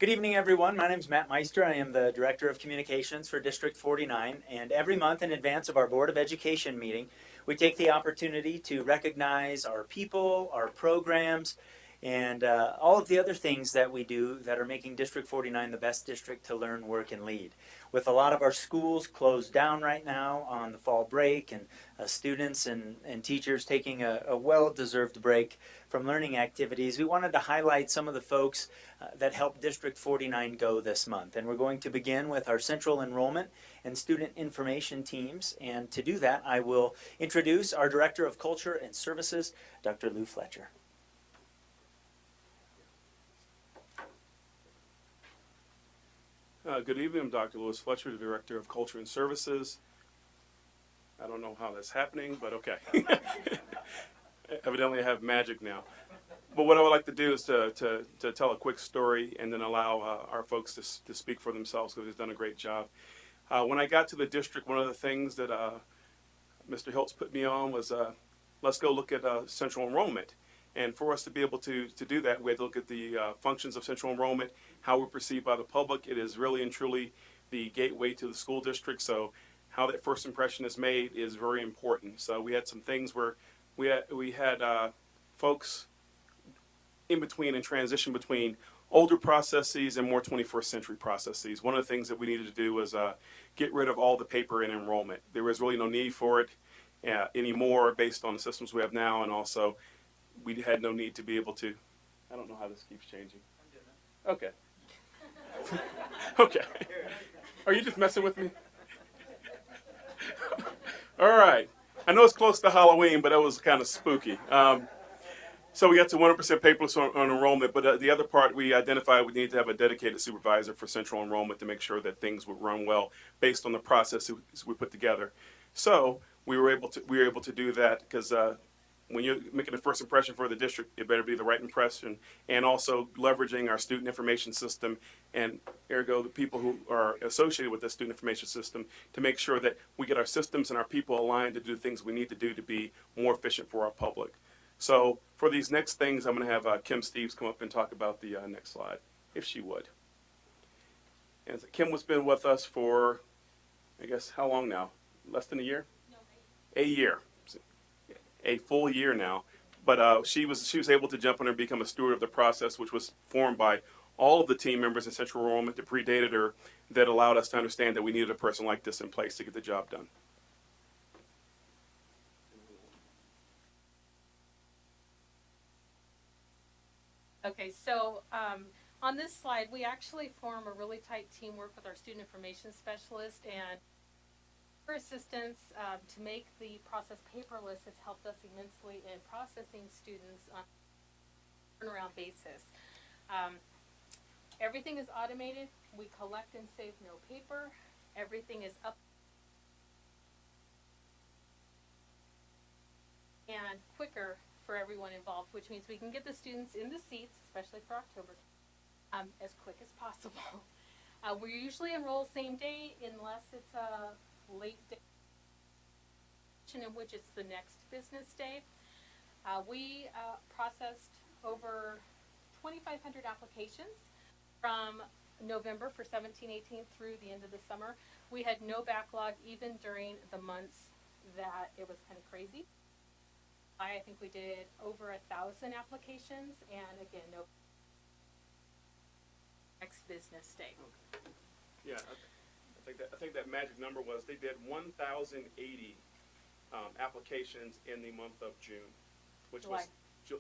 Good evening, everyone. My name is Matt Meister. I am the Director of Communications for District 49. And every month in advance of our Board of Education meeting, we take the opportunity to recognize our people, our programs, and all of the other things that we do that are making District 49 the best district to learn, work, and lead. With a lot of our schools closed down right now on the fall break, and students and teachers taking a well-deserved break from learning activities, we wanted to highlight some of the folks that helped District 49 go this month. And we're going to begin with our central enrollment and student information teams. And to do that, I will introduce our Director of Culture and Services, Dr. Lou Fletcher. Good evening, I'm Dr. Louis Fletcher, the Director of Culture and Services. I don't know how that's happening, but okay. Evidently I have magic now. But what I would like to do is to tell a quick story and then allow our folks to speak for themselves, because they've done a great job. When I got to the district, one of the things that Mr. Hiltz put me on was let's go look at central enrollment. And for us to be able to do that, we had to look at the functions of central enrollment, how we're perceived by the public. It is really and truly the gateway to the school district. So how that first impression is made is very important. So we had some things where we had folks in between and transition between older processes and more 21st century processes. One of the things that we needed to do was get rid of all the paper in enrollment. There was really no need for it anymore based on the systems we have now, and also we had no need to be able to. I don't know how this keeps changing. Okay. Okay. Are you just messing with me? All right. I know it's close to Halloween, but that was kind of spooky. So we got to 100% paperless on enrollment, but the other part we identified we need to have a dedicated supervisor for central enrollment to make sure that things would run well based on the process we put together. So we were able to do that because when you're making a first impression for the district, it better be the right impression, and also leveraging our student information system and ergo the people who are associated with the student information system to make sure that we get our systems and our people aligned to do the things we need to do to be more efficient for our public. So for these next things, I'm going to have Kim Steves come up and talk about the next slide, if she would. And so Kim has been with us for, I guess, how long now? Less than a year? No, a year. A full year now. But she was able to jump in and become a steward of the process, which was formed by all of the team members in central enrollment that predated her, that allowed us to understand that we needed a person like this in place to get the job done. Okay, so on this slide, we actually form a really tight teamwork with our student information specialist, and her assistance to make the process paperless has helped us immensely in processing students on a turnaround basis. Everything is automated. We collect and save no paper. Everything is up and quicker for everyone involved, which means we can get the students in the seats, especially for October, as quick as possible. We usually enroll same day unless it's a late day in which it's the next business day. We processed over 2,500 applications from November for 17-18 through the end of the summer. We had no backlog even during the months that it was kind of crazy. I think we did over 1,000 applications, and again, no next business day. Okay. Yeah, I think that magic number was they did 1,080 applications in the month of June, which July.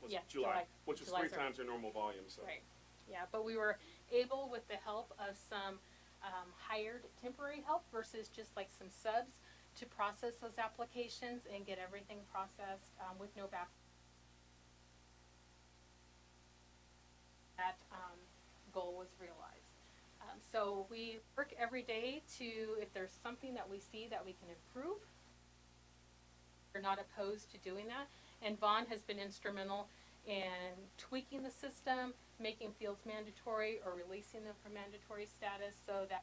was July, which was July's 3 times their normal volume. So. Right. Yeah, but we were able, with the help of some hired temporary help versus just like some subs, to process those applications and get everything processed with no back. That goal was realized. So we work every day to, if there's something that we see that we can improve, we're not opposed to doing that. And Vaughn has been instrumental in tweaking the system, making fields mandatory or releasing them from mandatory status so that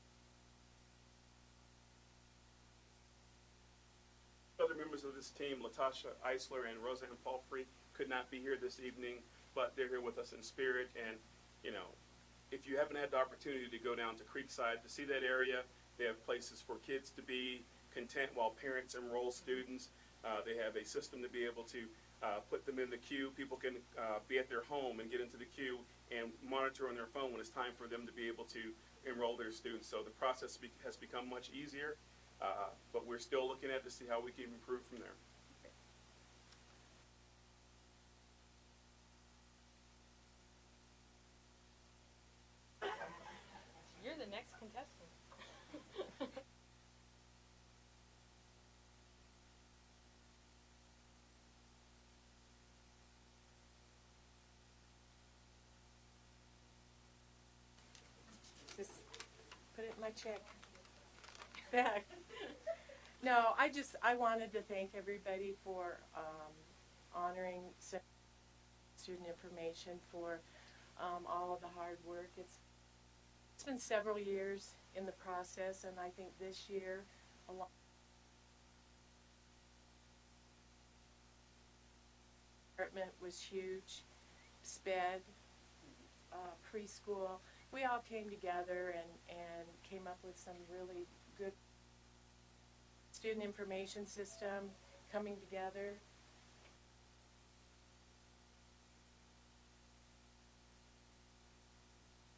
Other members of this team, Latasha Eisler and Roseanne Palfrey, could not be here this evening, but they're here with us in spirit. And, you know, if you haven't had the opportunity to go down to Creekside to see that area, they have places for kids to be content while parents enroll students. They have a system to be able to put them in the queue. People can be at their home and get into the queue and monitor on their phone when it's time for them to be able to enroll their students. So the process has become much easier, but we're still looking at to see how we can improve from there. You're the next contestant. Just put it in my check bag. No, I wanted to thank everybody for honoring student information, for all of the hard work. It's been several years in the process, and I think this year, department was huge. SPED, preschool, we all came together and came up with some really good student information system coming together.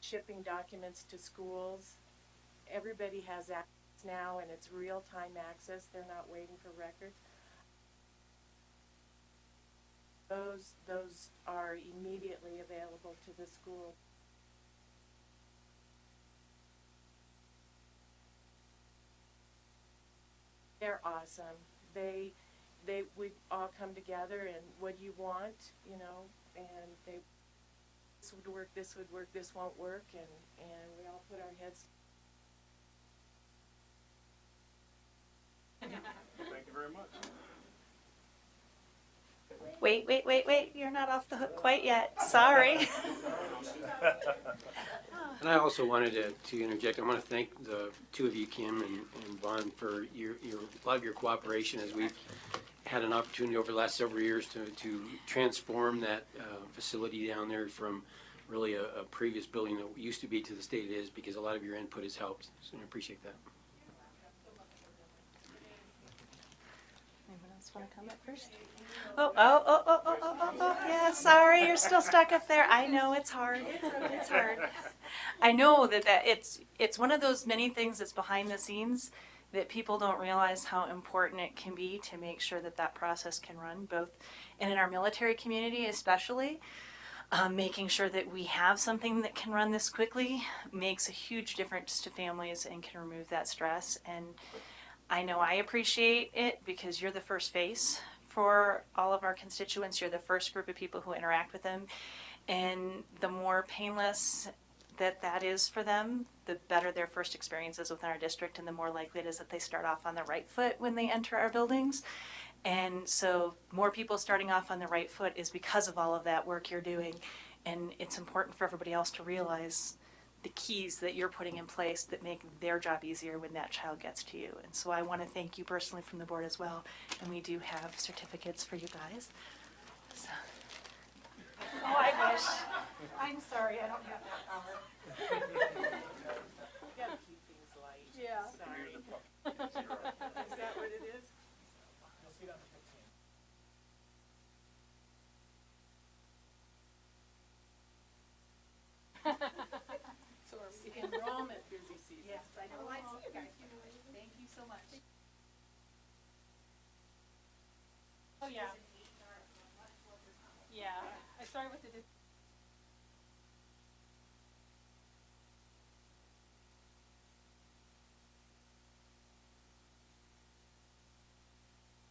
Shipping documents to schools. Everybody has access now, and it's real-time access. They're not waiting for records. Those are immediately available to the school. They're awesome. We all come together and what do you want, you know, and this would work, this won't work, and we all put our heads. Thank you very much. Wait, you're not off the hook quite yet. Sorry. And I also wanted to interject. I want to thank the two of you, Kim and Vaughn, for a lot of your cooperation as we've had an opportunity over the last several years to transform that facility down there from really a previous building that used to be to the state it is, because a lot of your input has helped. So I appreciate that. Anyone else want to comment first? Oh, yeah, sorry, you're still stuck up there. I know, it's hard. It's hard. I know that it's one of those many things that's behind the scenes that people don't realize how important it can be to make sure that that process can run, both and in our military community especially. Making sure that we have something that can run this quickly makes a huge difference to families and can remove that stress. And I know I appreciate it because you're the first face for all of our constituents. You're the first group of people who interact with them. And the more painless that is for them, the better their first experience is within our district, and the more likely it is that they start off on the right foot when they enter our buildings. And so more people starting off on the right foot is because of all of that work you're doing. And it's important for everybody else to realize the keys that you're putting in place that make their job easier when that child gets to you. And so I want to thank you personally from the board as well. And we do have certificates for you guys. So. Oh, I wish. I'm sorry, I don't have that power. We gotta keep things light. Yeah. Sorry. Is that what it is? So are we. Enrollment busy season. Yes, I know. I see you guys. Thank you so much. Oh, yeah. Yeah, I started with the.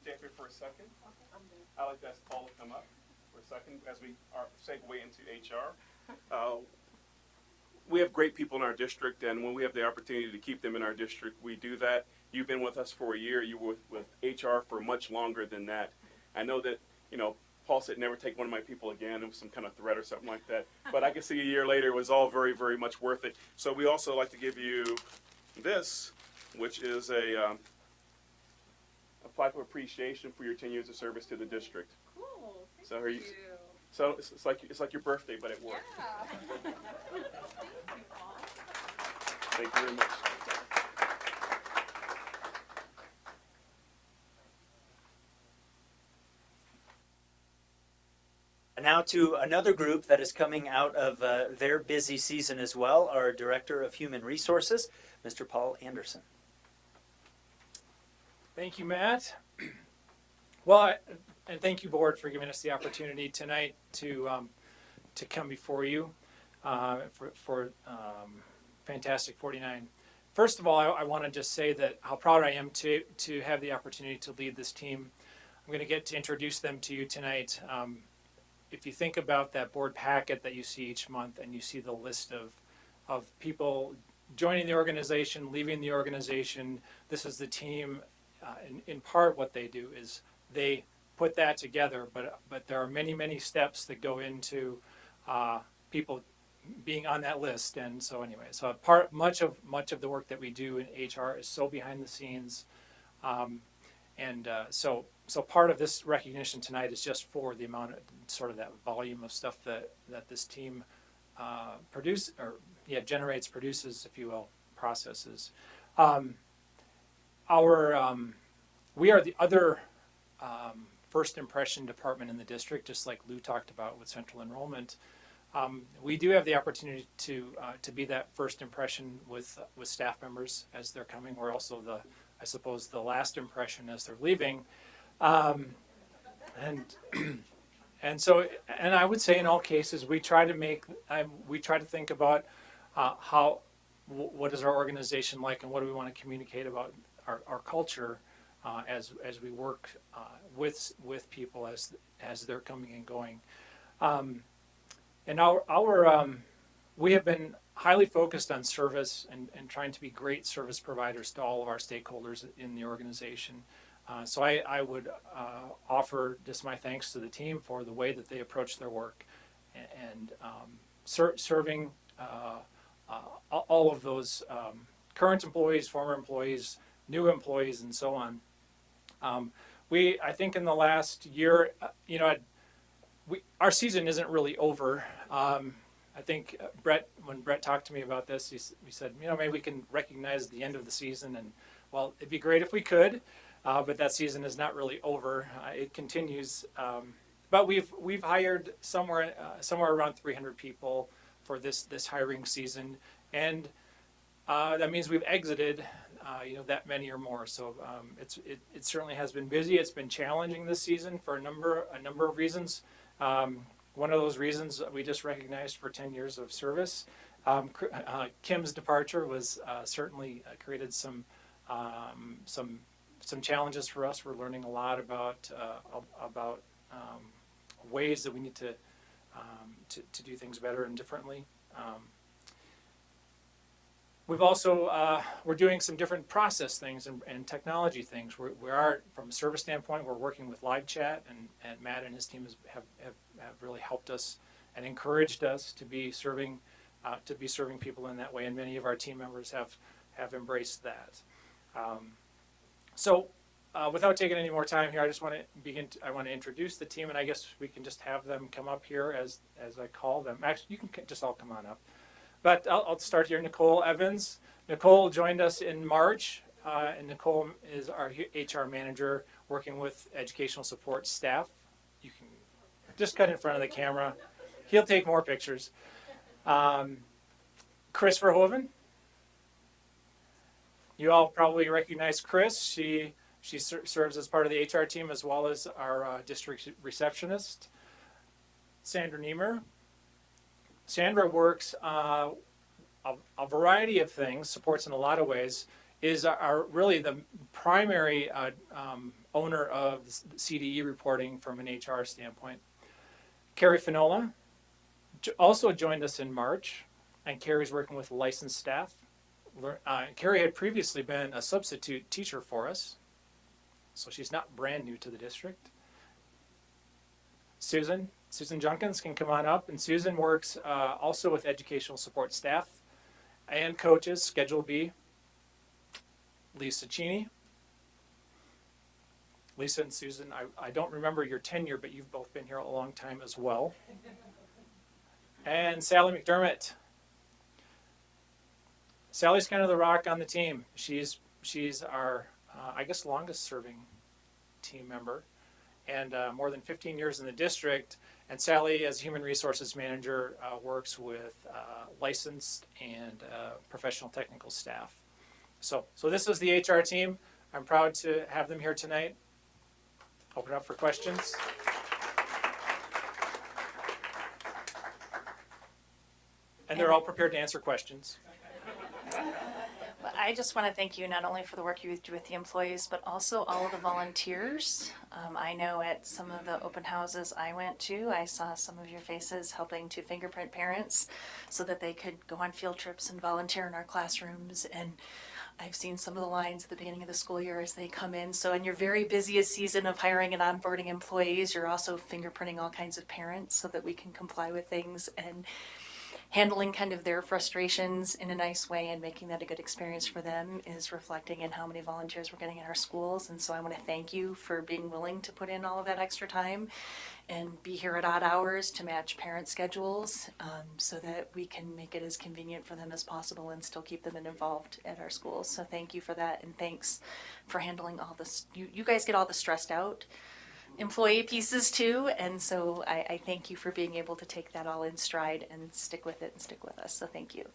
Stay up here for a second. I'd like to ask Paul to come up for a second as we segue into HR. We have great people in our district, and when we have the opportunity to keep them in our district, we do that. You've been with us for a year. You were with HR for much longer than that. I know that, Paul said never take one of my people again. It was some kind of threat or something like that. But I can see a year later it was all very, very much worth it. So we also like to give you this, which is a plaque of appreciation for your 10 years of service to the district. Cool. So are you? So it's like your birthday, but at work. Yeah. Thank you. Thank you very much. And now to another group that is coming out of their busy season as well, our Director of Human Resources, Mr. Paul Anderson. Thank you, Matt. Well, and thank you, board, for giving us the opportunity tonight to come before you for Fantastic 49. First of all, I want to just say that how proud I am to have the opportunity to lead this team. I'm going to get to introduce them to you tonight. If you think about that board packet that you see each month, and you see the list of people joining the organization, leaving the organization, this is the team. In part, what they do is they put that together, but there are many steps that go into people being on that list. And so anyway, so much of the work that we do in HR is so behind the scenes, so part of this recognition tonight is just for the amount of sort of that volume of stuff that this team generates, produces, if you will, processes. We are the other first impression department in the district, just like Lou talked about with central enrollment. We do have the opportunity to be that first impression with staff members as they're coming. We're also the last impression as they're leaving. And I would say in all cases we try to think about what is our organization like, and what do we want to communicate about our culture as we work with people as they're coming and going. And we have been highly focused on service and trying to be great service providers to all of our stakeholders in the organization. So I would offer just my thanks to the team for the way that they approach their work and serving all of those current employees, former employees, new employees, and so on. I think in the last year, our season isn't really over. I think when Brett talked to me about this, he said, maybe we can recognize the end of the season, and well, it'd be great if we could, but that season is not really over. It continues, but we've hired somewhere around 300 people for this hiring season, and that means we've exited that many or more. So it certainly has been busy. It's been challenging this season for a number of reasons. One of those reasons we just recognized for 10 years of service. Kim's departure was certainly created some challenges for us. We're learning a lot about ways that we need to do things better and differently. We've also we're doing some different process things and technology things. We are, from a service standpoint, we're working with live chat, and Matt and his team have really helped us and encouraged us to be serving people in that way, and many of our team members have embraced that. So without taking any more time here, I just want to introduce the team, and I guess we can just have them come up here as I call them. Actually, you can just all come on up. But I'll start here. Nicole Evans. Nicole joined us in March, and Nicole is our HR manager working with educational support staff. You can just cut in front of the camera. He'll take more pictures. Chris Verhoeven. You all probably recognize Chris. She serves as part of the HR team as well as our district receptionist. Sandra Niemer. Sandra works a variety of things, supports in a lot of ways, is really the primary owner of CDE reporting from an HR standpoint. Carrie Finola also joined us in March, and Carrie's working with licensed staff. Carrie had previously been a substitute teacher for us, so she's not brand new to the district. Susan Junkins can come on up, and Susan works also with educational support staff and coaches, Schedule B. Lisa Cheney. Lisa and Susan, I don't remember your tenure, but you've both been here a long time as well. And Sally McDermott. Sally's kind of the rock on the team. She's our, I guess, longest serving team member, and more than 15 years in the district. And Sally, as human resources manager, works with licensed and professional technical staff. So this is the HR team. I'm proud to have them here tonight. Open up for questions. And they're all prepared to answer questions. Well, I just want to thank you not only for the work you do with the employees, but also all of the volunteers. I know at some of the open houses I went to, I saw some of your faces helping to fingerprint parents so that they could go on field trips and volunteer in our classrooms. And I've seen some of the lines at the beginning of the school year as they come in. So in your very busiest season of hiring and onboarding employees, you're also fingerprinting all kinds of parents so that we can comply with things and handling kind of their frustrations in a nice way and making that a good experience for them is reflecting in how many volunteers we're getting in our schools. And so I want to thank you for being willing to put in all of that extra time and be here at odd hours to match parent schedules, so that we can make it as convenient for them as possible and still keep them involved at our schools. So thank you for that, and thanks for handling all this. You guys get all the stressed out employee pieces too, and so I thank you for being able to take that all in stride and stick with it and stick with us. So thank you.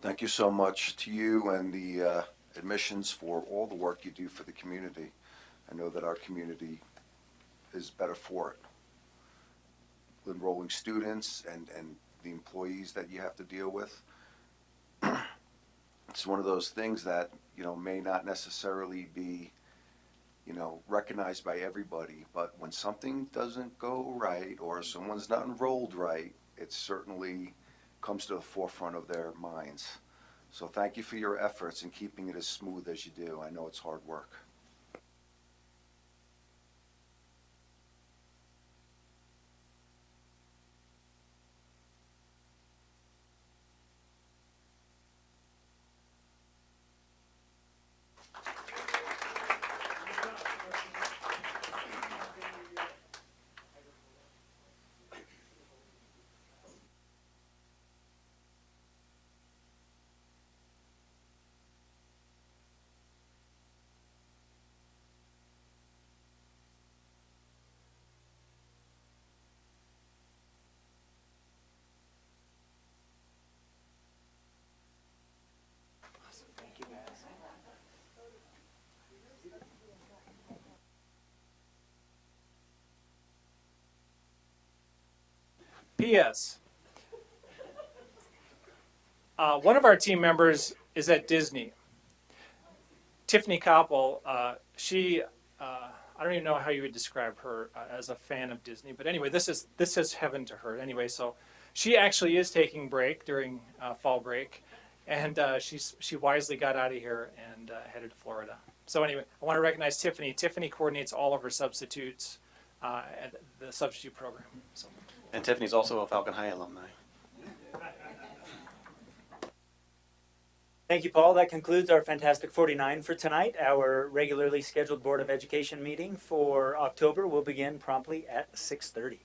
Thank you so much to you and the admissions for all the work you do for the community. I know that our community is better for it. Enrolling students and the employees that you have to deal with. It's one of those things that, may not necessarily be, recognized by everybody, but when something doesn't go right or someone's not enrolled right, it certainly comes to the forefront of their minds. So thank you for your efforts in keeping it as smooth as you do. I know it's hard work. P.S. One of our team members is at Disney. Tiffany Koppel, she, I don't even know how you would describe her as a fan of Disney, but anyway, this is heaven to her. Anyway, so she actually is taking break during fall break, and she wisely got out of here and headed to Florida. So anyway, I want to recognize Tiffany. Tiffany coordinates all of her substitutes at the substitute program. So. And Tiffany's also a Falcon High alumni. Thank you, Paul. That concludes our Fantastic 49 for tonight. Our regularly scheduled Board of Education meeting for October will begin promptly at 6:30.